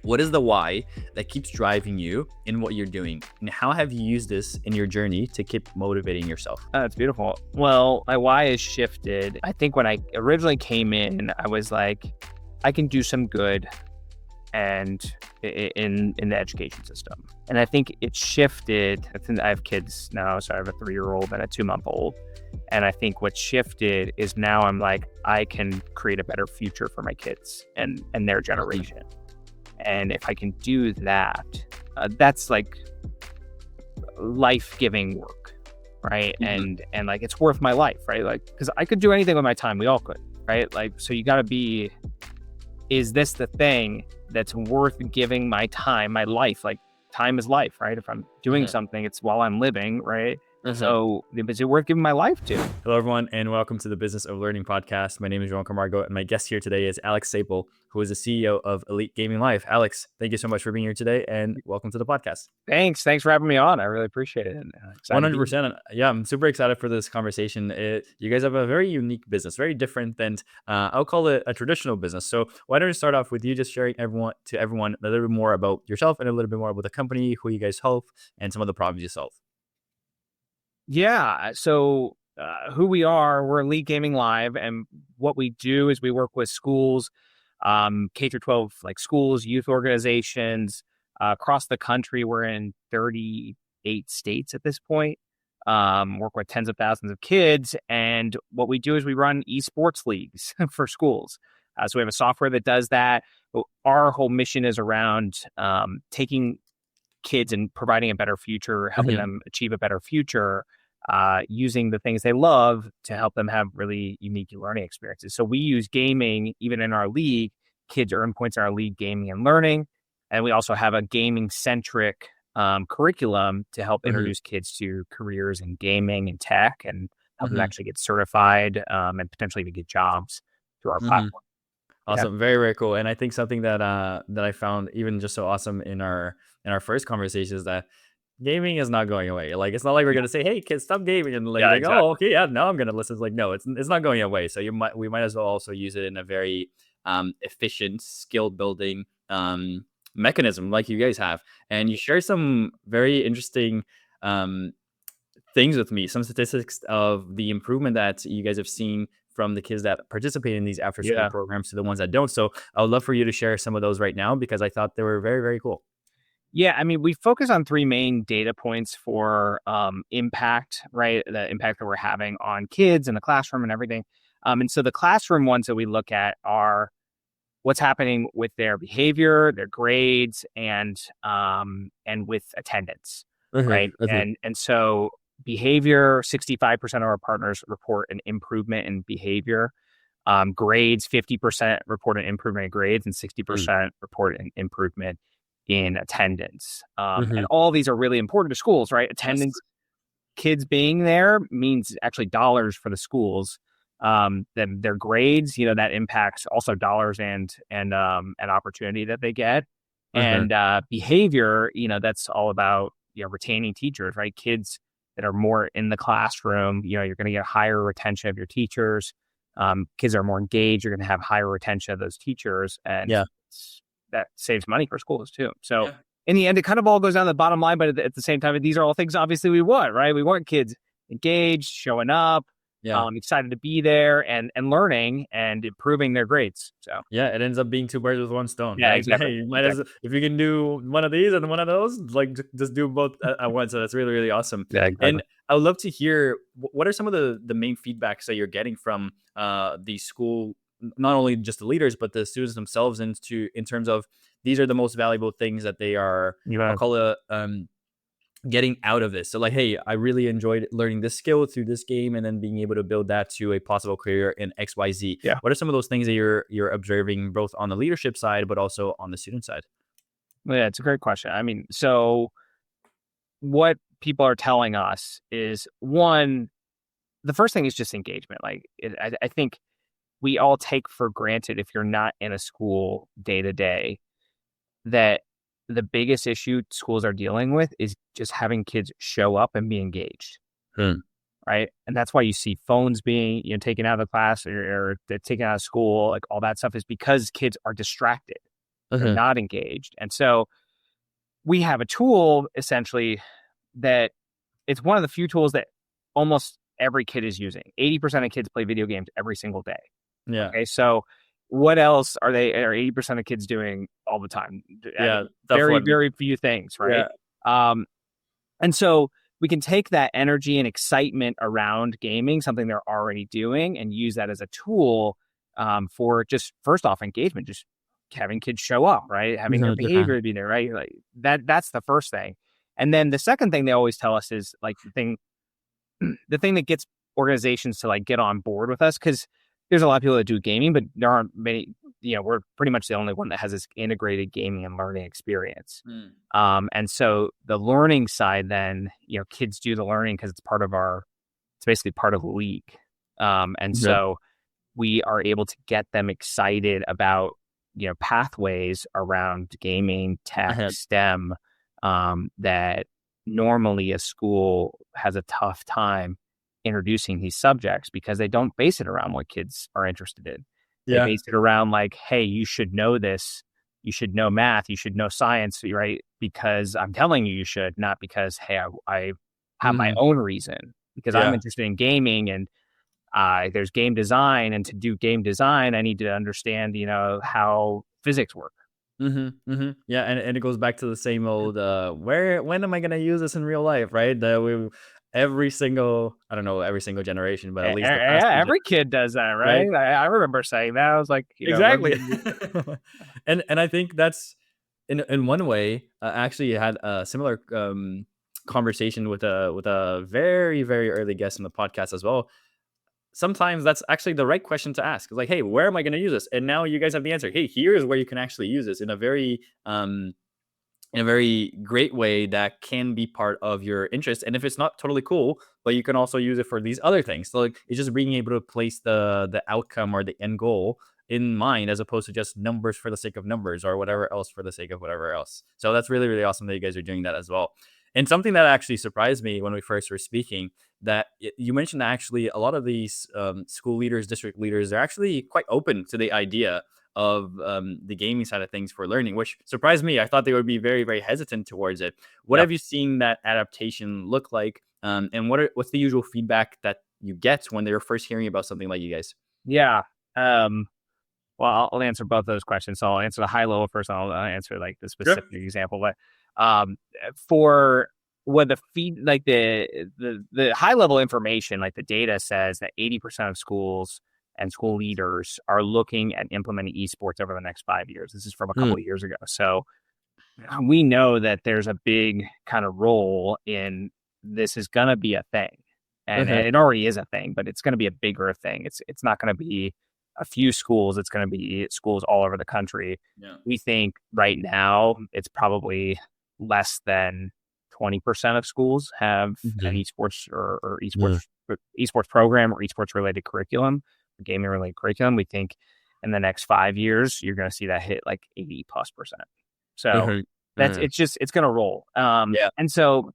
What is the why that keeps driving you in what you're doing? And how have you used this in your journey to keep motivating yourself? That's beautiful. Well, my why has shifted. I think when I originally came in, I was like, I can do some good and in the education system. And I think it shifted. I have kids now, so I have a 3-year-old and a 2-month-old. And I think what shifted is now I'm like, I can create a better future for my kids and their generation. And if I can do that, that's like life-giving work, right? And like it's worth my life, right? Like, because I could do anything with my time. We all could, right? Like, so you got to be, is this the thing that's worth giving my time, my life? Like, time is life, right? If I'm doing something, it's while I'm living, right? So is it worth giving my life to? Hello, everyone, and welcome to the Business of Learning podcast. My name is Joao Camargo, and my guest here today is Alex Sabol, who is the CEO of Elite Gaming Live. Alex, thank you so much for being here today, and welcome to the podcast. Thanks for having me on. I really appreciate it. 100%. Yeah, I'm super excited for this conversation. You guys have a very unique business, very different than, I'll call it a traditional business. So why don't we start off with you just sharing everyone a little bit more about yourself and a little bit more about the company, who you guys help, and some of the problems you solve. Yeah. So who we are, we're Elite Gaming Live. And what we do is we work with schools, K through 12, like schools, youth organizations across the country. We're in 38 states at this point. Work with tens of thousands of kids. And what we do is we run eSports leagues for schools. So we have a software that does that. But our whole mission is around taking kids and providing a better future, helping them achieve a better future, using the things they love to help them have really unique learning experiences. So we use gaming, even in our league. Kids earn points in our league, gaming and learning. And we also have a gaming-centric curriculum to help introduce kids to careers in gaming and tech and help them actually get certified and potentially even get jobs through our platform. Awesome. Yeah. Very, very cool. And I think something that I found even just so awesome in our first conversation is that gaming is not going away. Like, it's not like we're going to say, hey, kids, stop gaming. And like, exactly. Oh, okay, yeah, now I'm going to listen. It's like, no, it's not going away. So we might as well also use it in a very efficient skill building mechanism like you guys have. And you share some very interesting things with me, some statistics of the improvement that you guys have seen from the kids that participate in these after school programs to the ones that don't. So I would love for you to share some of those right now, because I thought they were very, very cool. Yeah, I mean, we focus on 3 main data points for impact, right? The impact that we're having on kids in the classroom and everything. And so the classroom ones that we look at are what's happening with their behavior, their grades, and with attendance, right? And so behavior, 65% of our partners report an improvement in behavior. Grades, 50% report an improvement in grades, and 60% report an improvement in attendance. And all these are really important to schools, right? Attendance, kids being there means actually dollars for the schools. Then their grades, that impacts also dollars and opportunity that they get. And behavior, that's all about retaining teachers, right? Kids that are more in the classroom, you're going to get higher retention of your teachers. Kids are more engaged, you're going to have higher retention of those teachers, and that saves money for schools too. So in the end, it kind of all goes down to the bottom line, but at the same time, these are all things obviously we want, right? We want kids engaged, showing up, excited to be there and learning and improving their grades. So it ends up being 2 birds with 1 stone. Yeah, right? exactly. Hey, if you can do one of these and one of those, like just do both at once. So that's really, really awesome. Yeah, exactly. And I would love to hear what are some of the main feedbacks that you're getting from the school, not only just the leaders, but the students themselves in terms of these are the most valuable things that they are, I'll call it, getting out of this. So like, hey, I really enjoyed learning this skill through this game and then being able to build that to a possible career in XYZ. Yeah. What are some of those things that you're observing both on the leadership side, but also on the student side? Well, yeah, it's a great question. I mean, so what people are telling us is, one, the first thing is just engagement. Like I think we all take for granted, if you're not in a school day to day, that the biggest issue schools are dealing with is just having kids show up and be engaged. Right. And that's why you see phones being, taken out of the class or taken out of school, like all that stuff is because kids are distracted. they're Uh-huh. not engaged. And so we have a tool essentially that it's one of the few tools that almost every kid is using. 80% of kids play video games every single day. Yeah. Okay. So what else are 80% of kids doing all the time? I Yeah. mean, Tough very, one. very few things, right? Yeah. Um, and so we can take that energy and excitement around gaming, something they're already doing, and use that as a tool for just first off engagement, just having kids show up, right? Having their Yeah. behavior be there, right? Like that's the first thing. And then the second thing they always tell us is like the thing that gets organizations to like get on board with us, because there's a lot of people that do gaming, but there aren't many. We're pretty much the only one that has this integrated gaming and learning experience. Mm. And so the learning side, then kids do the learning because it's basically part of the league. And Yeah. so we are able to get them excited about pathways around gaming, I tech, had. STEM, that normally a school has a tough time introducing these subjects because they don't base it around what kids are interested in. They Yeah. base it around like, hey, you should know this. You should know math. You should know science, right? Because I'm telling you, you should, not because, hey, I have my Mhm. own reason because I'm Yeah. interested in gaming and there's game design. And to do game design, I need to understand, how physics work. Yeah, and it goes back to the same old, when am I gonna use this in real life, right? That we every single I don't know every single generation, but at least the past Yeah, few every kid does that, right? right? I remember saying that. I was like, Exactly. And I think that's in one way, I actually had a similar, conversation with a very, very early guest in the podcast as well. Sometimes that's actually the right question to ask. It's like, "Hey, where am I gonna use this?" And now you guys have the answer. "Hey, here's where you can actually use this in a very great way that can be part of your interest. And if it's not totally cool, but you can also use it for these other things. So like it's just being able to place the outcome or the end goal in mind as opposed to just numbers for the sake of numbers or whatever else for the sake of whatever else. So that's really, really awesome that you guys are doing that as well. And something that actually surprised me when we first were speaking that you mentioned that actually a lot of these school leaders, district leaders, they're actually quite open to the idea of the gaming side of things for learning, which surprised me. I thought they would be very, very hesitant towards it. What Yeah. have you seen that adaptation look like? And what's the usual feedback that you get when they're first hearing about something like you guys? Yeah. Um, well, I'll answer both those questions. So I'll answer the high level first. And I'll answer like the Sure. specific example. But for what the feed, like the high level information, like the data says that 80% of schools and school leaders are looking at implementing esports over the next 5 years. This is from a couple Mm, of years ago. So we know that there's a big kind of role in this is going to be a thing. And okay. it already is a thing, but it's going to be a bigger thing. It's not going to be a few schools. It's going to be schools all over the country. Yeah. We think right now it's probably less than 20% of schools have an Okay. esports or Yeah. esports program or esports related curriculum, or gaming related curriculum. We think in the next 5 years, you're going to see that hit like 80+%. So Okay. it's going to roll. Yeah. And so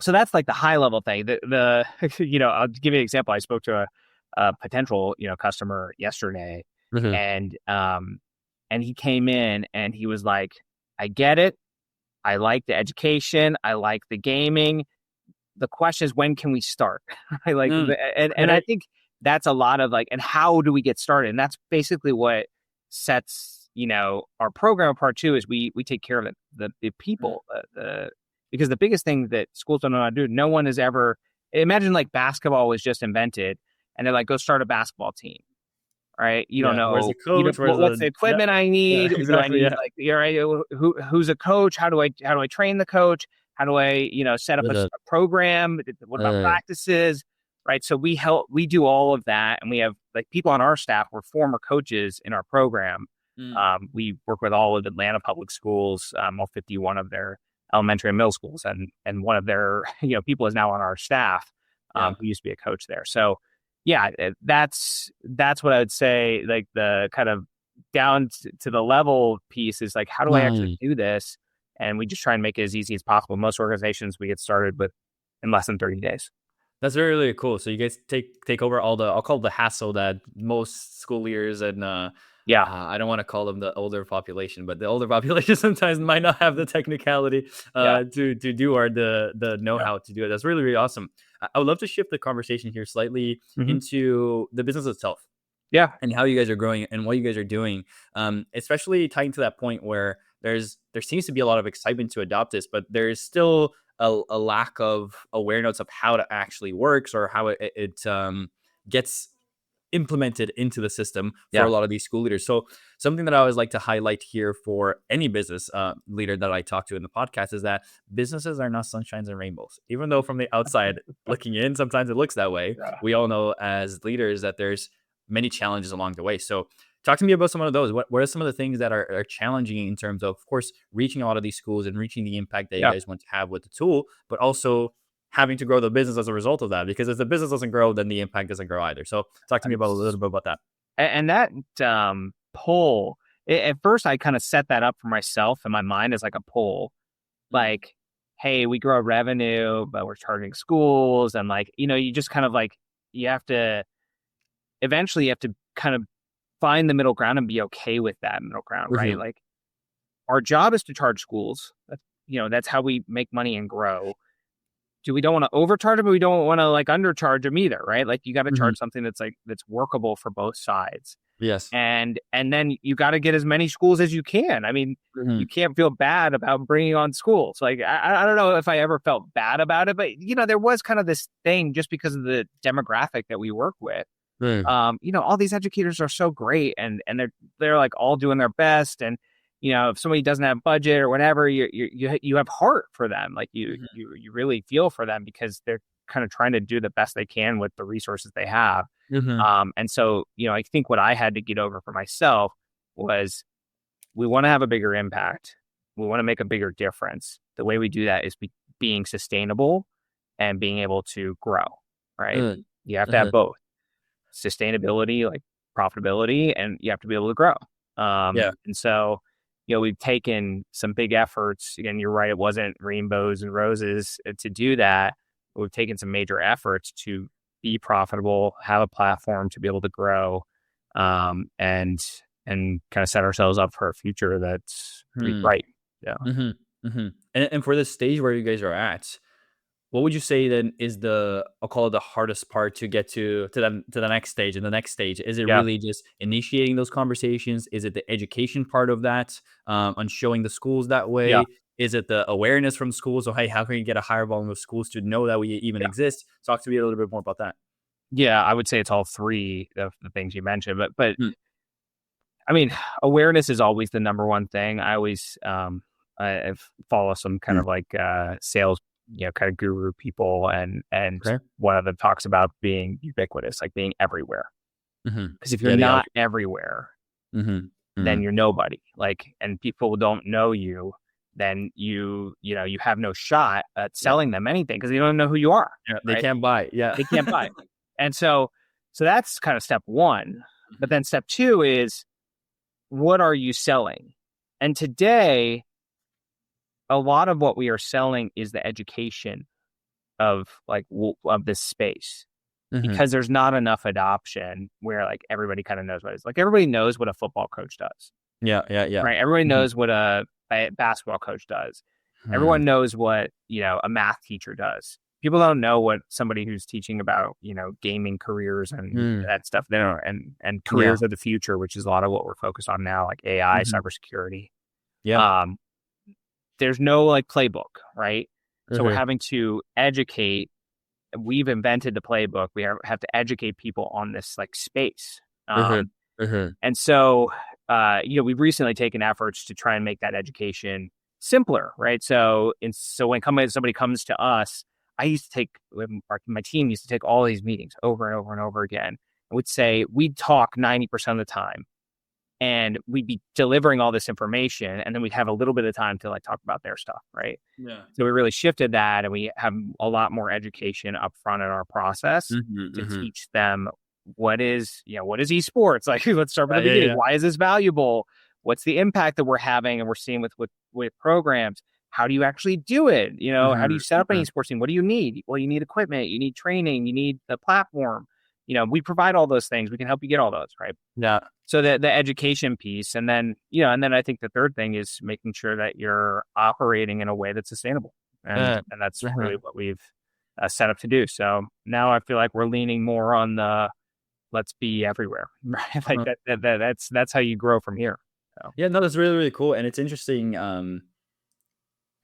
that's like the high level thing. The I'll give you an example. I spoke to a potential customer yesterday, Okay. and he came in and he was like, "I get it. I like the education. I like the gaming. The question is, when can we start?" I like, Mm, and I okay. think that's a lot of like, and how do we get started? And that's basically what sets our program apart too. Is we take care of the Mm, people, because the biggest thing that schools don't know how to do. No one has ever imagine like basketball was just invented, and they're like, go start a basketball team. Right? You don't yeah. Where's know, the coach? Where's what's the the yeah. equipment I Yeah. need? Do I Exactly. need Yeah. like who's a coach? How do I train the coach? How do I set up With a program? What about uh, practices? Right? So we do all of that, and we have like people on our staff were former coaches in our program. mm, We work with all of Atlanta public schools, all 51 of their elementary and middle schools, and one of their people is now on our staff, yeah. who used to be a coach there. So yeah, that's what I would say. Like the kind of down to the level piece is like, how do I actually Mm. do this? And we just try and make it as easy as possible. Most organizations we get started with in less than 30 days. That's really, really cool. So you guys take over all the I'll call it the hassle that most school leaders and Yeah. I don't want to call them the older population, but the older population sometimes might not have the technicality Yeah. to do or the know Yeah. how to do it. That's really really awesome. I would love to shift the conversation here slightly Hmm. into the business itself Yeah. and how you guys are growing and what you guys are doing, especially tying to that point where there seems to be a lot of excitement to adopt this, but there's still a lack of awareness of how it actually works or how it gets implemented into the system for Yeah. a lot of these school leaders. So something that I always like to highlight here for any business leader that I talk to in the podcast is that businesses are not sunshines and rainbows. Even though from the outside looking in, sometimes it looks that way. Yeah. We all know as leaders that there's many challenges along the way. So talk to me about some of those. What are some of the things that are challenging in terms of course, reaching a lot of these schools and reaching the impact that you Yeah. guys want to have with the tool, but also having to grow the business as a result of that. Because if the business doesn't grow, then the impact doesn't grow either. So talk to me about a little bit about that. And that poll, at first I kind of set that up for myself in my mind as like a poll, Mm. like, hey, we grow revenue, but we're charging schools. And like, you just kind of like, you have to, eventually you have to kind of find the middle ground and be okay with that middle ground, right? Mhm, Like our job is to charge schools. That's how we make money and grow. We don't want to overcharge them, but we don't want to like undercharge them either, right? Like you got to mhm. charge something that's workable for both sides. Yes. And then you got to get as many schools as you can. I mean, you Mhm, can't feel bad about bringing on schools. Like I don't know if I ever felt bad about it, but there was kind of this thing just because of the demographic that we work with. mm, All these educators are so great, and they're like all doing their best. And if somebody doesn't have budget or whatever, you have heart for them. Like you mhm, you you really feel for them because they're kind of trying to do the best they can with the resources they have. mhm, And so, I think what I had to get over for myself was we want to have a bigger impact. We want to make a bigger difference. The way we do that is being sustainable and being able to grow, right? mm, You have to have mhm. both sustainability, like profitability, and you have to be able to grow. Yeah. And so, we've taken some big efforts. Again, you're right. It wasn't rainbows and roses to do that. But we've taken some major efforts to be profitable, have a platform to be able to grow, and kind of set ourselves up for a future that's pretty Mm, bright. Yeah. mhm, mhm. And for the stage where you guys are at, what would you say then is the I'll call it the hardest part to get to the next stage and the next stage? Is it Yeah. really just initiating those conversations? Is it the education part of that, on showing the schools that Yeah. way? Is it the awareness from schools? So, hey, how can you get a higher volume of schools to know that we even Yeah. exist? Talk to me a little bit more about that. Yeah. I would say it's all three of the things you mentioned, but Mm, I mean, awareness is always the number one thing. I always I follow some kind of like sales, kind of guru people, and okay. one of them talks about being ubiquitous, like being everywhere. Mhm. Because if you're Yeah, the not output. everywhere, Mhm, then mhm. you're nobody. Like, and people don't know you, then you have no shot at Yeah. selling them anything because they don't know who you are, Yeah, they right? can't buy. Yeah. They can't buy. And so that's kind of step one. But Mhm, then step two is what are you selling? And today, a lot of what we are selling is the education of like of this space mhm. because there's not enough adoption where like everybody kind of knows what it is. Like everybody knows what a football coach does, Yeah, yeah, yeah. right? Everybody Mhm, knows what a basketball coach does. mhm, Everyone knows what, a math teacher does. People don't know what somebody who's teaching about, gaming careers and mm. that stuff. They don't, and Yeah. careers of the future, which is a lot of what we're focused on now, like AI, Mhm. cybersecurity. Yeah. Um, there's no like playbook, right? So we're Mhm, having to educate. We've invented the playbook. We have to educate people on this like space. mhm, Um, mhm. and so, we've recently taken efforts to try and make that education simpler, right? So when somebody comes to us, I used to take my team used to take all these meetings over and over and over again. I would say we'd talk 90% of the time, and we'd be delivering all this information, and then we'd have a little bit of time to like talk about their stuff, right? Yeah. So we really shifted that, and we have a lot more education up front in our process Mhm, to mhm. teach them what is esports. Like, let's start from Yeah, the yeah, beginning. yeah. Why is this valuable? What's the impact that we're having and we're seeing with programs? How do you actually do it? How do you Mhm, set up an mhm. esports team? What do you need? Well, you need equipment, you need training, you need the platform. we provide all those things. We can help you get all those, right? Yeah. So the education piece, and then I think the third thing is making sure that you're operating in a way that's sustainable, and that's really Uh-huh. what we've set up to do. So now I feel like we're leaning more on the let's be everywhere, right? Like Uh-huh. that's how you grow from here. So Yeah, no, that's really, really cool. And it's interesting.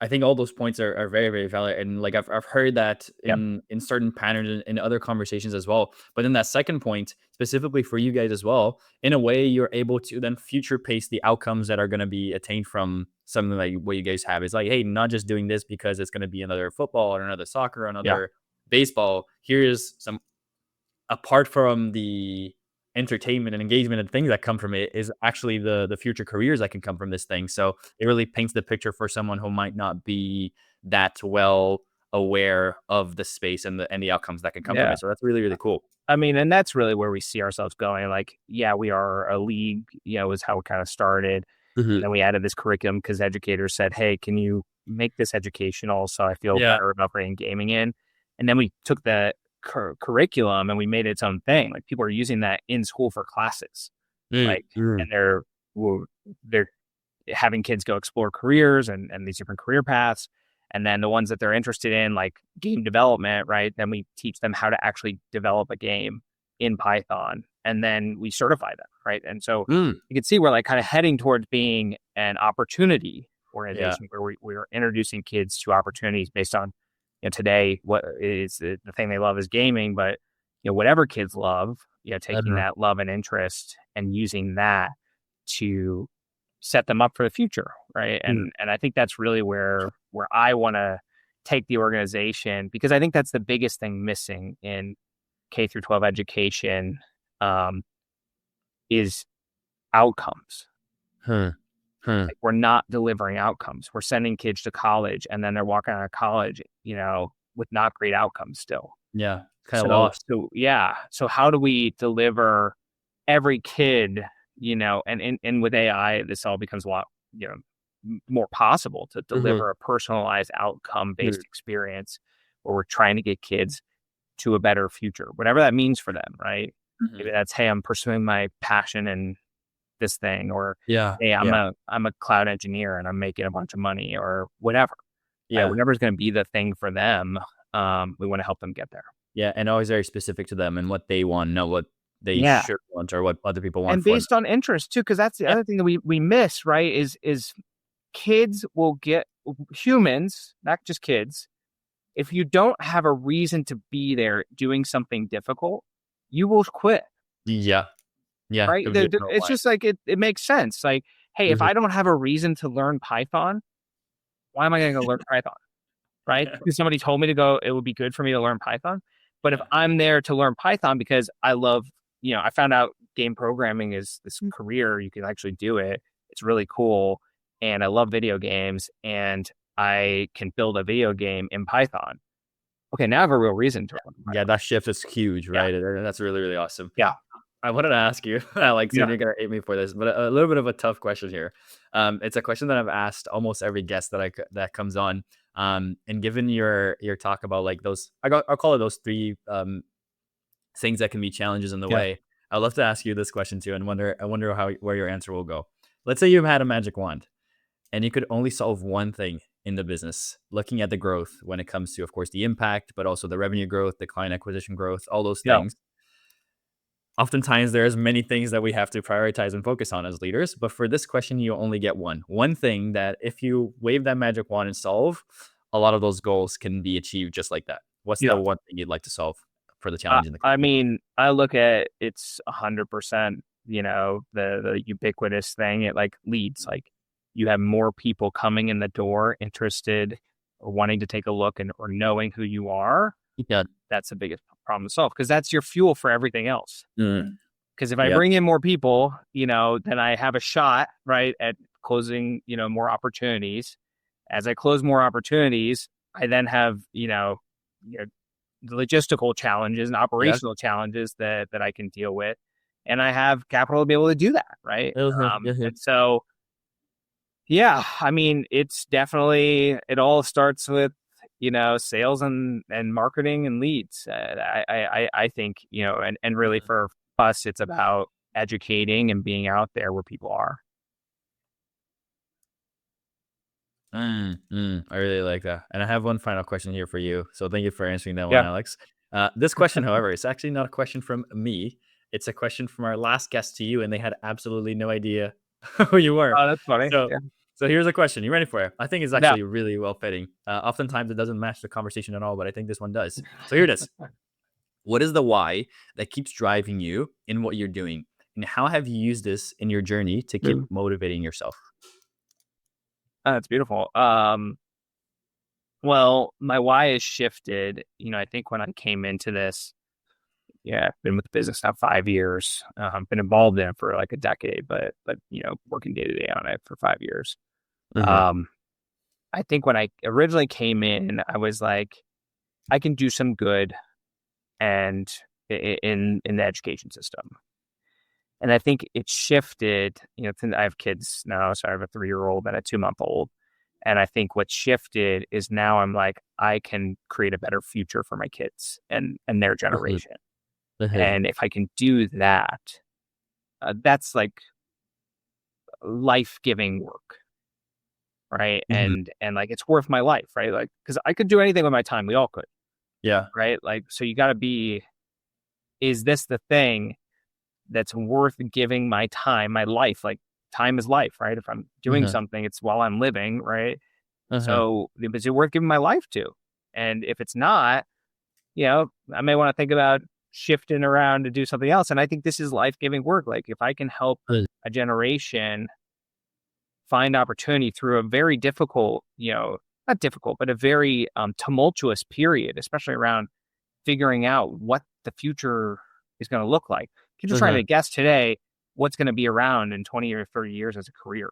I think all those points are very, very valid. And like I've heard that yeah, in certain patterns in other conversations as well. But then that second point, specifically for you guys as well, in a way you're able to then future pace the outcomes that are going to be attained from something like what you guys have. It's like, hey, not just doing this because it's going to be another football or another soccer or yeah, another baseball. Here's some apart from the entertainment and engagement and things that come from it is actually the future careers that can come from this thing. So it really paints the picture for someone who might not be that well aware of the space and the outcomes that can come from yeah. it. So that's really, really cool. I mean, and that's really where we see ourselves going. Like, yeah, we are a league, is how it kind of started. And Mhm. then we added this curriculum because educators said, hey, can you make this educational so I feel Yeah. better about bringing gaming in? And then we took the curriculum and we made it its own thing. Like people are using that in school for classes, Mm, like, mm, and they're having kids go explore careers and these different career paths. And then the ones that they're interested in, like game development, right? Then we teach them how to actually develop a game in Python. And then we certify them, right? And so mm. you can see we're like kind of heading towards being an opportunity Yeah. organization where we're introducing kids to opportunities based on, today, what is the thing they love is gaming, but, whatever kids love, taking Uh-huh. that love and interest and using that to set them up for the future, right? Mm. And I think that's really where I want to take the organization because I think that's the biggest thing missing in K through 12 education um, is outcomes. Huh. Huh. Like we're not delivering outcomes. We're sending kids to college and then they're walking out of college, with not great outcomes still. Yeah. Kind of So lost. so yeah. So how do we deliver every kid, and with AI, this all becomes a lot, more possible to Mhm. deliver a personalized outcome Mm. based experience where we're trying to get kids to a better future, whatever that means for them, right? Mhm. Maybe that's, hey, I'm pursuing my passion in this thing, or Yeah. hey, I'm Yeah. a cloud engineer and I'm making a bunch of money or whatever. Right? Yeah. Whatever's going to be the thing for them, we want to help them get there. Yeah. And always very specific to them and what they want, not what they Yeah. should want or what other people want And for them. based on interest too, because that's the Yeah. other thing that we miss, right? Is kids will get humans, not just kids. If you don't have a reason to be there doing something difficult, you will quit, Yeah. Yeah. right? If there's no It's why. just like it makes sense. Like, hey, if Mhm. I don't have a reason to learn Python, why am I going to learn Python? Right? Yeah. Because somebody told me to go, it would be good for me to learn Python. But if Yeah. I'm there to learn Python because I love, I found out game programming is this career, you can actually do it. It's really cool. And I love video games and I can build a video game in Python. Okay, now I have a real reason to learn Yeah, Python. that shift is huge, Yeah. right? And that's really, really awesome. Yeah. I wanted to ask you, Alex, and Yeah. you're gonna hate me for this, but a little bit of a tough question here. It's a question that I've asked almost every guest that comes on. And given your talk about like those, I'll call it those three things that can be challenges in the Yeah. way. I'd love to ask you this question too, and I wonder how where your answer will go. Let's say you had a magic wand and you could only solve one thing in the business, looking at the growth when it comes to, of course, the impact, but also the revenue growth, the client acquisition growth, all those Yeah. things. Oftentimes, there's many things that we have to prioritize and focus on as leaders. But for this question, you only get one thing that if you wave that magic wand and solve, a lot of those goals can be achieved just like that. What's the Yeah. one thing you'd like to solve for the challenge in the I company? mean, I look at it's 100%, the ubiquitous thing. It like leads, like you have more people coming in the door interested or wanting to take a look and or knowing who you are. Yeah. That's the biggest problem to solve because that's your fuel for everything else. Mm. Because if I Yep. bring in more people, then I have a shot, right, at closing, more opportunities. As I close more opportunities, I then have, you know, the logistical challenges and Yes. operational challenges that I can deal with, and I have capital to be able to do that, right? Mhm, mhm. And so, yeah, I mean, it's definitely it all starts with sales and marketing and leads. I think, and really Mhm. for us, it's about educating and being out there where people are. I really like that. And I have one final question here for you. So thank you for answering that one, Yeah. Alex. This question, however, is actually not a question from me. It's a question from our last guest to you, and they had absolutely no idea who you were. Oh, that's funny. So, Yeah. so here's a question. You ready for it? I think it's Yeah. actually really well fitting. Oftentimes, it doesn't match the conversation at all, but I think this one does. So here it is. What is the why that keeps driving you in what you're doing, and how have you used this in your journey to keep Mm. motivating yourself? That's beautiful. Well, my why has shifted. I think when I came into this, yeah, I've been with the business now 5 years. Been involved in it for like a decade, but working day to day on it for 5 years. Hmm. Um, I think when I originally came in, I was like, I can do some good and in the education system. And I think it shifted, since I have kids now, so I have a 3-year-old and a 2-month-old. And I think what shifted is now I'm like, I can create a better future for my kids and their Hmm. generation. Hmm. And if I can do that, that's like life-giving work, right? Hmm. And like it's worth my life, right? Like because I could do anything with my time. We all could, Yeah. right? Like so you got to be, is this the thing that's worth giving my time, my life? Like time is life, right? If I'm doing Uh-huh. something, it's while I'm living, right? Uh-huh. So is it worth giving my life to? And if it's not, I may want to think about shifting around to do something else. And I think this is life-giving work. Like if I can help Uh, a generation find opportunity through a very difficult, not difficult, but a very tumultuous period, especially around figuring out what the future is going to look like. Kids are trying Uh-huh. to guess today what's going to be around in 20 or 30 years as a career.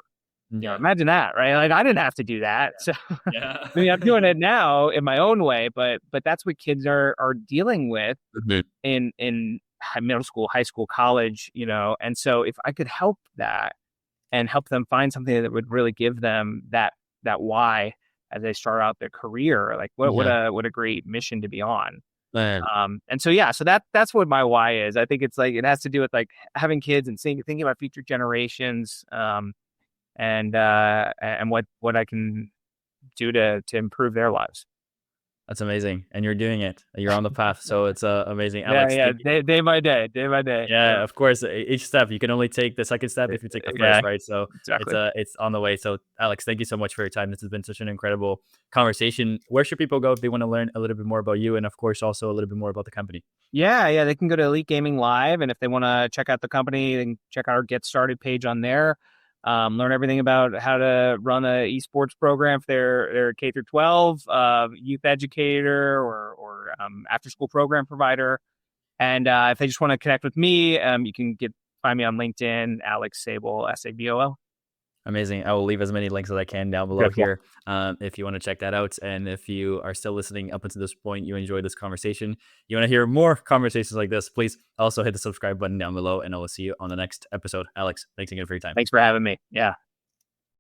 Yeah. Imagine that, right? Like I didn't have to do that. So Yeah. I mean, I'm doing it now in my own way, but that's what kids are dealing with Mhm. in middle school, high school, college, And so if I could help that and help them find something that would really give them that why as they start out their career, like Yeah. what a great mission to be on. Man. And so yeah, so that's what my why is. I think it's like it has to do with like having kids and thinking about future generations, and what I can do to improve their lives. That's amazing. And you're doing it. You're on the path. So it's amazing. Yeah, Alex, yeah, thank you. day by day, day by day. Yeah, of course. Each step, you can only take the second step if you take the Yeah, first, right? So exactly. it's on the way. So Alex, thank you so much for your time. This has been such an incredible conversation. Where should people go if they want to learn a little bit more about you and of course also a little bit more about the company? Yeah, yeah, they can go to Elite Gaming Live, and if they want to check out the company, they can check out our Get Started page on there. Learn everything about how to run a esports program if they're K through 12, youth educator or after school program provider. And if they just want to connect with me, you can find me on LinkedIn, Alex Sabol, Sabol. Amazing. I will leave as many links as I can down below Beautiful. here if you want to check that out. And if you are still listening up until this point, you enjoyed this conversation, you want to hear more conversations like this, please also hit the subscribe button down below. And I will see you on the next episode. Alex, thanks again for your time. Thanks for having me. Yeah.